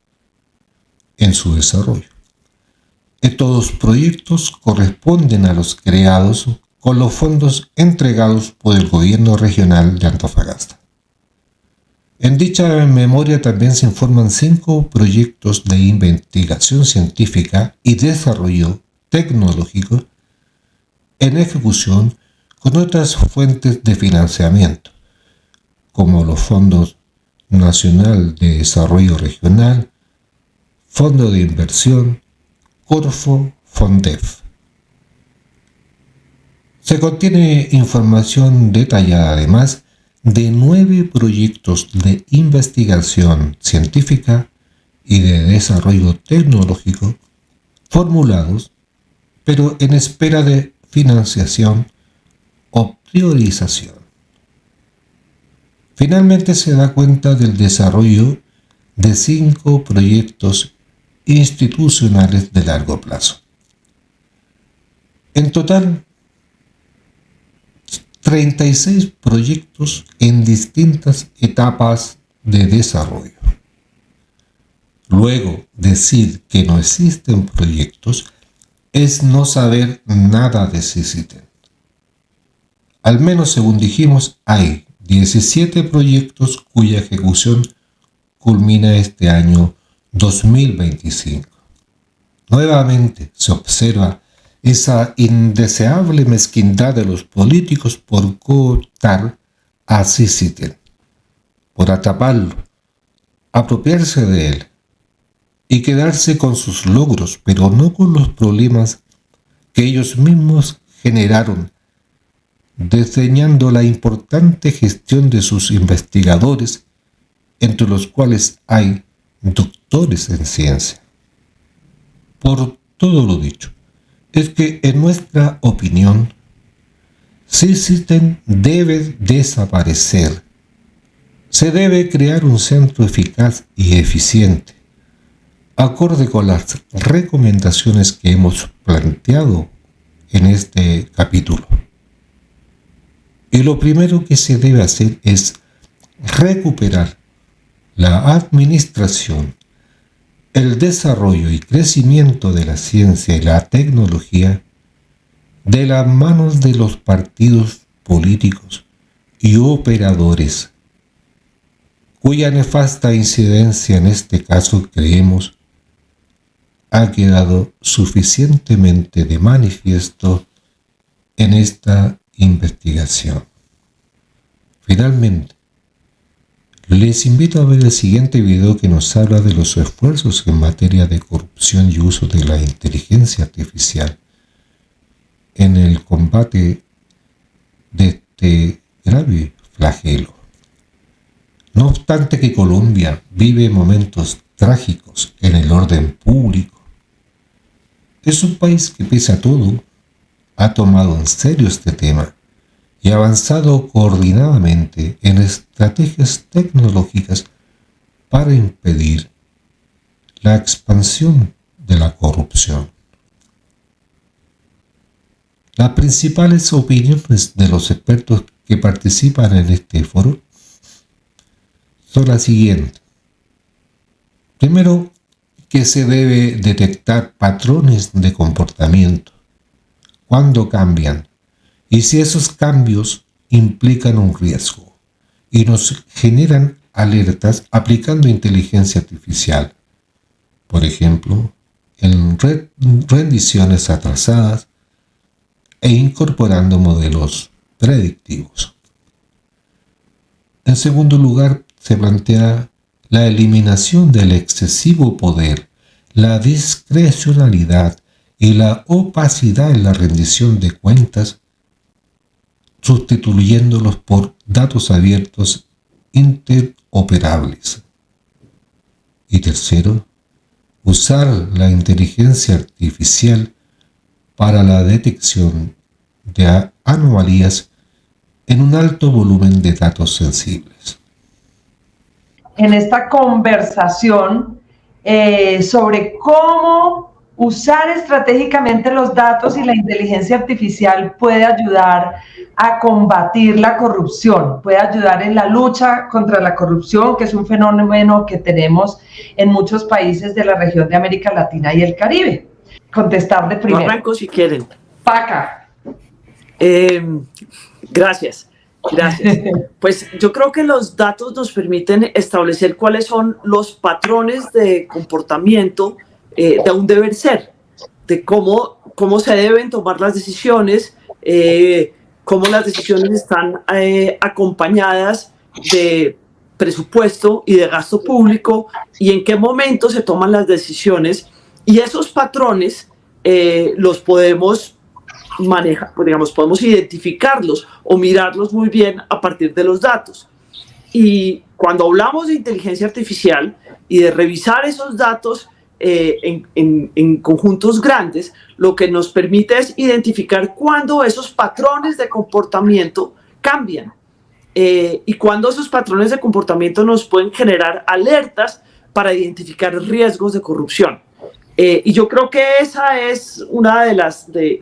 en su desarrollo. Estos dos proyectos corresponden a los creados con los fondos entregados por el gobierno regional de Antofagasta. En dicha memoria también se informan 5 proyectos de investigación científica y desarrollo tecnológico en ejecución con otras fuentes de financiamiento, como los Fondos Nacional de Desarrollo Regional, Fondo de Inversión, Corfo, Fondef. Se contiene información detallada además de 9 proyectos de investigación científica y de desarrollo tecnológico formulados, pero en espera de financiación o priorización. Finalmente se da cuenta del desarrollo de 5 proyectos institucionales de largo plazo. En total, 36 proyectos en distintas etapas de desarrollo. Luego, decir que no existen proyectos es no saber nada de CICITEC. Al menos, según dijimos, hay 17 proyectos cuya ejecución culmina este año 2025. Nuevamente se observa esa indeseable mezquindad de los políticos por cooptar a CICITEC, por atraparlo, apropiarse de él y quedarse con sus logros, pero no con los problemas que ellos mismos generaron, desdeñando la importante gestión de sus investigadores, entre los cuales hay doctores en ciencia. Por todo lo dicho, es que en nuestra opinión, CICITEC debe desaparecer. Se debe crear un centro eficaz y eficiente, acorde con las recomendaciones que hemos planteado en este capítulo. Y lo primero que se debe hacer es recuperar la administración, el desarrollo y crecimiento de la ciencia y la tecnología de las manos de los partidos políticos y operadores, cuya nefasta incidencia en este caso, creemos, ha quedado suficientemente de manifiesto en esta investigación. Finalmente, les invito a ver el siguiente video que nos habla de los esfuerzos en materia de corrupción y uso de la inteligencia artificial en el combate de este grave flagelo. No obstante que Colombia vive momentos trágicos en el orden público, es un país que, pese a todo, ha tomado en serio este tema y ha avanzado coordinadamente en estrategias tecnológicas para impedir la expansión de la corrupción. Las principales opiniones de los expertos que participan en este foro son las siguientes. Primero, que se debe detectar patrones de comportamiento, cuándo cambian y si esos cambios implican un riesgo y nos generan alertas aplicando inteligencia artificial, por ejemplo, en rendiciones atrasadas e incorporando modelos predictivos. En segundo lugar, se plantea la eliminación del excesivo poder, la discrecionalidad y la opacidad en la rendición de cuentas, sustituyéndolos por datos abiertos interoperables. Y tercero, usar la inteligencia artificial para la detección de anomalías en un alto volumen de datos sensibles. En esta conversación sobre cómo usar estratégicamente los datos y la inteligencia artificial puede ayudar a combatir la corrupción, puede ayudar en la lucha contra la corrupción, que es un fenómeno que tenemos en muchos países de la región de América Latina y el Caribe. Contestar de primero. Arranco si quieren. Paca. Gracias. Pues yo creo que los datos nos permiten establecer cuáles son los patrones de comportamiento de un deber ser, de cómo se deben tomar las decisiones, cómo las decisiones están acompañadas de presupuesto y de gasto público y en qué momento se toman las decisiones, y esos patrones los podemos manejar, pues digamos, podemos identificarlos o mirarlos muy bien a partir de los datos. Y cuando hablamos de inteligencia artificial y de revisar esos datos en conjuntos grandes, lo que nos permite es identificar cuándo esos patrones de comportamiento cambian y cuándo esos patrones de comportamiento nos pueden generar alertas para identificar riesgos de corrupción. Y yo creo que esa es una de las, de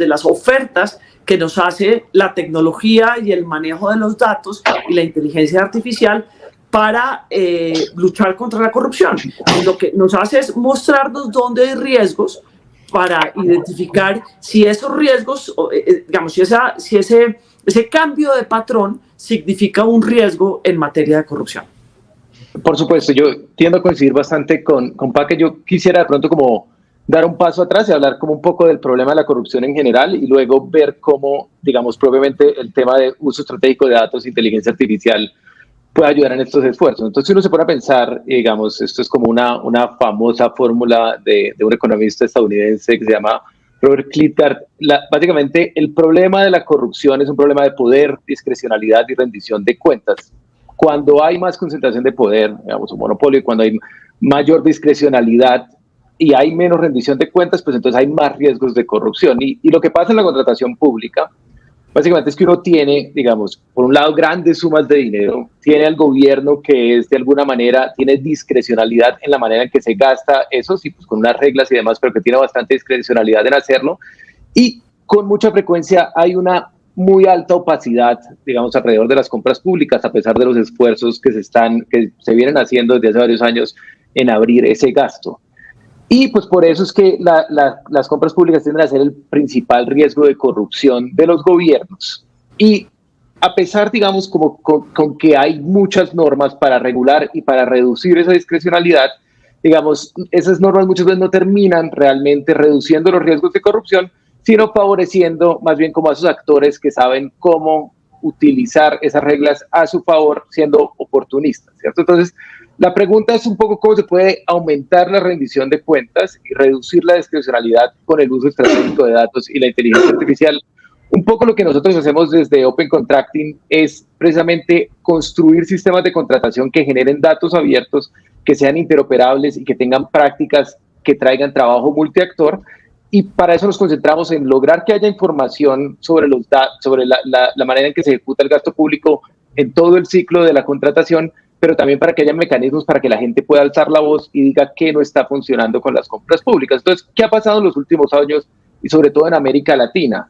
las ofertas que nos hace la tecnología y el manejo de los datos y la inteligencia artificial para luchar contra la corrupción. Y lo que nos hace es mostrarnos dónde hay riesgos para identificar si esos riesgos, si ese cambio de patrón significa un riesgo en materia de corrupción. Por supuesto, yo tiendo a coincidir bastante con Paca. Yo quisiera de pronto como dar un paso atrás y hablar como un poco del problema de la corrupción en general y luego ver cómo, digamos, propiamente el tema de uso estratégico de datos e inteligencia artificial puede ayudar en estos esfuerzos. Entonces, si uno se pone a pensar, digamos, esto es como una famosa fórmula de un economista estadounidense que se llama Robert Clifford. Básicamente, el problema de la corrupción es un problema de poder, discrecionalidad y rendición de cuentas. Cuando hay más concentración de poder, digamos, un monopolio, y cuando hay mayor discrecionalidad y hay menos rendición de cuentas, pues entonces hay más riesgos de corrupción. Y lo que pasa en la contratación pública, básicamente es que uno tiene, digamos, por un lado, grandes sumas de dinero, tiene al gobierno que es de alguna manera, tiene discrecionalidad en la manera en que se gasta eso, sí, pues con unas reglas y demás, pero que tiene bastante discrecionalidad en hacerlo, y con mucha frecuencia hay una muy alta opacidad, digamos, alrededor de las compras públicas, a pesar de los esfuerzos que se vienen haciendo desde hace varios años en abrir ese gasto. Y pues por eso es que las compras públicas tienden a ser el principal riesgo de corrupción de los gobiernos. Y a pesar, digamos, como con que hay muchas normas para regular y para reducir esa discrecionalidad, digamos, esas normas muchas veces no terminan realmente reduciendo los riesgos de corrupción, sino favoreciendo más bien como a esos actores que saben cómo utilizar esas reglas a su favor, siendo oportunistas, ¿cierto? Entonces, la pregunta es un poco cómo se puede aumentar la rendición de cuentas y reducir la discrecionalidad con el uso estratégico de datos y la inteligencia artificial. Un poco lo que nosotros hacemos desde Open Contracting es precisamente construir sistemas de contratación que generen datos abiertos, que sean interoperables y que tengan prácticas que traigan trabajo multiactor. Y para eso nos concentramos en lograr que haya información sobre la manera en que se ejecuta el gasto público en todo el ciclo de la contratación, pero también para que haya mecanismos para que la gente pueda alzar la voz y diga qué no está funcionando con las compras públicas. Entonces, ¿qué ha pasado en los últimos años y sobre todo en América Latina?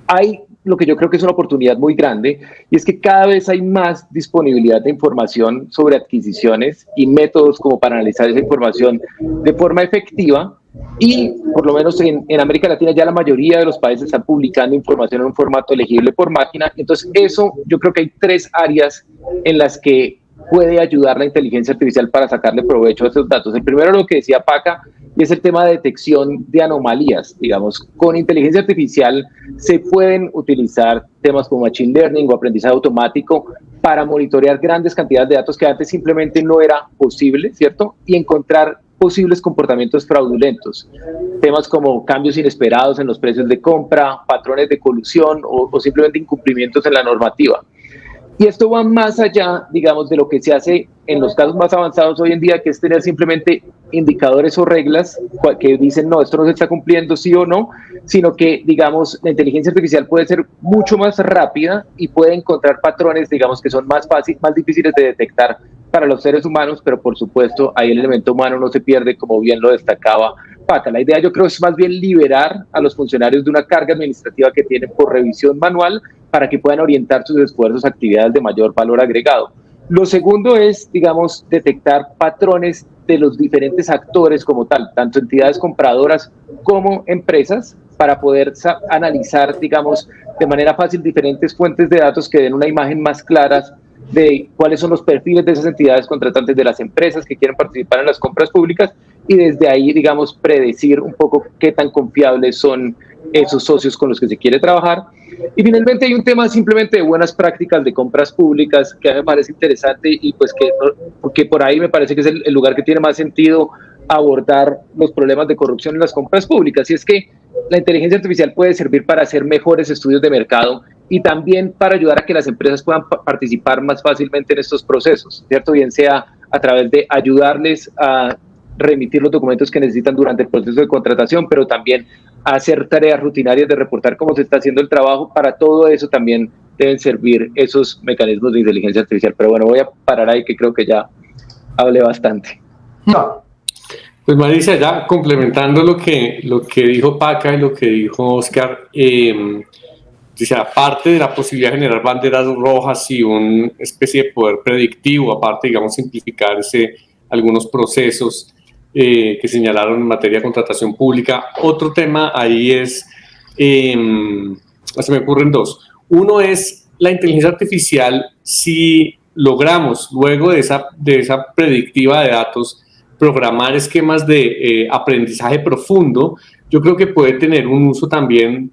Hay lo que yo creo que es una oportunidad muy grande, y es que cada vez hay más disponibilidad de información sobre adquisiciones y métodos como para analizar esa información de forma efectiva, y por lo menos en América Latina ya la mayoría de los países están publicando información en un formato legible por máquina. Entonces eso, yo creo que hay 3 áreas en las que puede ayudar la inteligencia artificial para sacarle provecho a esos datos. El primero, lo que decía Paca, y es el tema de detección de anomalías. Digamos, con inteligencia artificial se pueden utilizar temas como machine learning o aprendizaje automático para monitorear grandes cantidades de datos que antes simplemente no era posible, ¿cierto? Y encontrar posibles comportamientos fraudulentos. Temas como cambios inesperados en los precios de compra, patrones de colusión o simplemente incumplimientos en la normativa. Y esto va más allá, digamos, de lo que se hace en los casos más avanzados hoy en día, que es tener simplemente indicadores o reglas que dicen, no, esto no se está cumpliendo, sí o no, sino que, digamos, la inteligencia artificial puede ser mucho más rápida y puede encontrar patrones, digamos, que son más difíciles de detectar para los seres humanos, pero por supuesto ahí el elemento humano no se pierde, como bien lo destacaba Paca. La idea, yo creo, es más bien liberar a los funcionarios de una carga administrativa que tienen por revisión manual para que puedan orientar sus esfuerzos a actividades de mayor valor agregado. Lo segundo es, digamos, detectar patrones de los diferentes actores como tal, tanto entidades compradoras como empresas, para poder analizar, digamos, de manera fácil diferentes fuentes de datos que den una imagen más clara de cuáles son los perfiles de esas entidades contratantes, de las empresas que quieren participar en las compras públicas, y desde ahí, digamos, predecir un poco qué tan confiables son esos socios con los que se quiere trabajar. Y finalmente hay un tema simplemente de buenas prácticas de compras públicas que a mí me parece interesante, y pues que por ahí me parece que es el lugar que tiene más sentido abordar los problemas de corrupción en las compras públicas. Y es que la inteligencia artificial puede servir para hacer mejores estudios de mercado y también para ayudar a que las empresas puedan participar más fácilmente en estos procesos, ¿cierto? Bien sea a través de ayudarles a remitir los documentos que necesitan durante el proceso de contratación, pero también hacer tareas rutinarias de reportar cómo se está haciendo el trabajo. Para todo eso también deben servir esos mecanismos de inteligencia artificial. Pero bueno, voy a parar ahí, que creo que ya hablé bastante. No. Pues Marisa, ya complementando lo que dijo Paca y lo que dijo Oscar, dice, aparte de la posibilidad de generar banderas rojas y una especie de poder predictivo, aparte, digamos, simplificarse algunos procesos que señalaron en materia de contratación pública. Otro tema ahí es, se me ocurren 2. Uno es la inteligencia artificial. Si logramos, luego de esa predictiva de datos, programar esquemas de aprendizaje profundo, yo creo que puede tener un uso también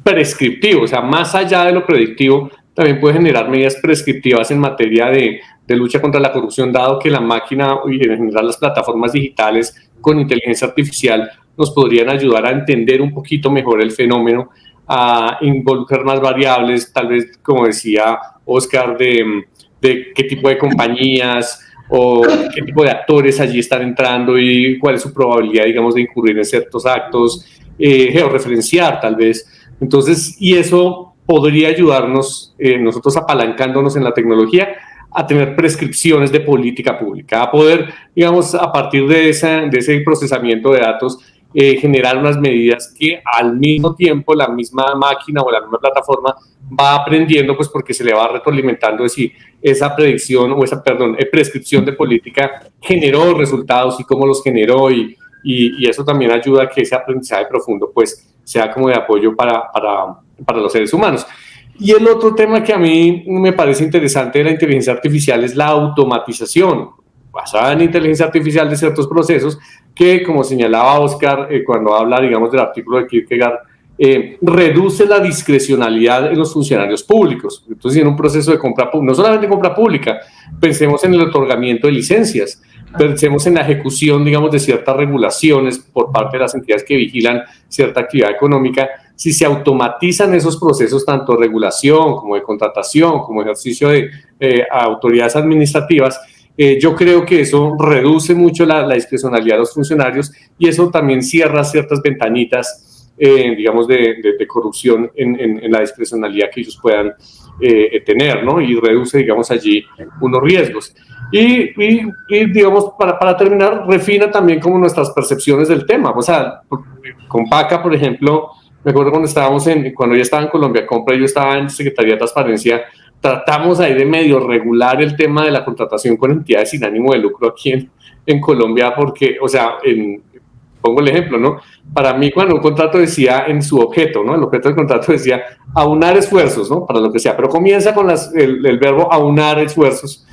prescriptivo. O sea, más allá de lo predictivo, también puede generar medidas prescriptivas en materia de lucha contra la corrupción, dado que la máquina y en general las plataformas digitales con inteligencia artificial nos podrían ayudar a entender un poquito mejor el fenómeno, a involucrar más variables, tal vez, como decía Oscar, de qué tipo de compañías o qué tipo de actores allí están entrando y cuál es su probabilidad, digamos, de incurrir en ciertos actos, georreferenciar tal vez. Entonces, y eso podría ayudarnos, nosotros apalancándonos en la tecnología, a tener prescripciones de política pública, a poder, digamos, a partir de ese procesamiento de datos, generar unas medidas que al mismo tiempo la misma máquina o la misma plataforma va aprendiendo, pues porque se le va retroalimentando de si esa predicción o esa, prescripción de política generó resultados y cómo los generó, y eso también ayuda a que ese aprendizaje profundo pues sea como de apoyo para los seres humanos. Y el otro tema que a mí me parece interesante de la inteligencia artificial es la automatización basada en inteligencia artificial de ciertos procesos que, como señalaba Oscar cuando habla, digamos, del artículo de Kierkegaard, reduce la discrecionalidad en los funcionarios públicos. Entonces, en un proceso de compra pública, no solamente compra pública, pensemos en el otorgamiento de licencias, pensemos en la ejecución, digamos, de ciertas regulaciones por parte de las entidades que vigilan cierta actividad económica. Si se automatizan esos procesos, tanto de regulación como de contratación, como ejercicio de autoridades administrativas, yo creo que eso reduce mucho la discrecionalidad de los funcionarios, y eso también cierra ciertas ventanitas, digamos, de corrupción en la discrecionalidad que ellos puedan tener, ¿no? Y reduce, digamos, allí unos riesgos. Y digamos, para terminar, refina también como nuestras percepciones del tema. O sea, con PACA, por ejemplo, me acuerdo cuando yo estaba en Colombia Compra, yo estaba en Secretaría de Transparencia, tratamos ahí de medio regular el tema de la contratación con entidades sin ánimo de lucro aquí en Colombia, porque, o sea, pongo el ejemplo, ¿no? Para mí, cuando un contrato decía en su objeto, ¿no? El objeto del contrato decía aunar esfuerzos, ¿no? Para lo que sea, pero comienza con el verbo aunar esfuerzos.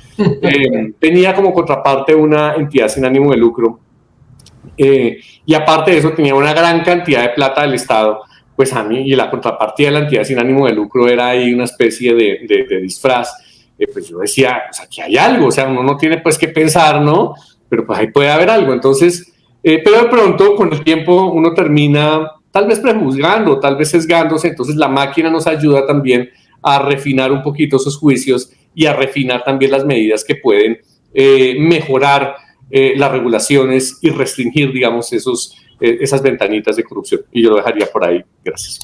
Tenía como contraparte una entidad sin ánimo de lucro, y aparte de eso tenía una gran cantidad de plata del Estado. Pues a mí, y la contrapartida de la entidad sin ánimo de lucro era ahí una especie de disfraz. Pues yo decía, o sea, aquí hay algo, o sea, uno no tiene pues que pensar, ¿no? Pero pues ahí puede haber algo. Entonces, pero de pronto con el tiempo uno termina tal vez prejuzgando, tal vez sesgándose. Entonces la máquina nos ayuda también a refinar un poquito esos juicios y a refinar también las medidas que pueden mejorar las regulaciones y restringir, digamos, esas ventanitas de corrupción. Y yo lo dejaría por ahí. Gracias.